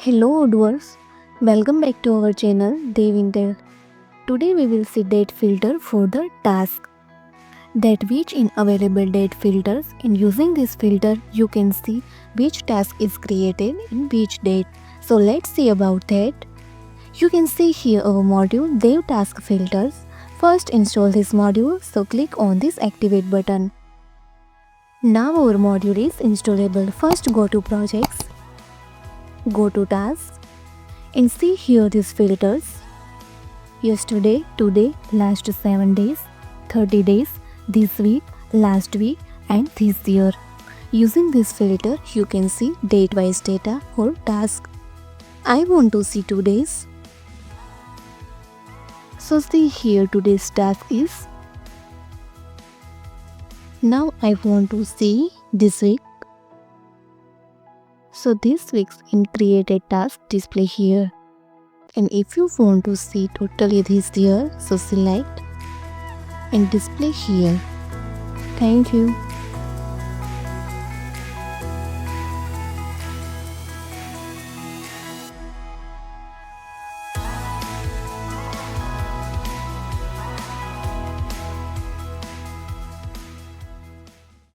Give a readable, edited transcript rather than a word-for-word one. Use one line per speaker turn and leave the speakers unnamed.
Hello Odooers, welcome back to our channel Devintelle. Today we will see date filter for the task. That which in available date filters, and using this filter you can see which task is created in which date. So let's see about that. You can see here our module Dev Task Filters. First install this module, so click on this activate button. Now our module is installable. First go to projects, go to tasks and see here these filters: yesterday, today, last 7 days, 30 days, this week, last week and this year. Using this filter you can see date wise data or task. I want to see 2 days, so see here today's task is. Now I want to see this week, so this week's in created task display here. And if you want to see totally this year, so select and display here. Thank you.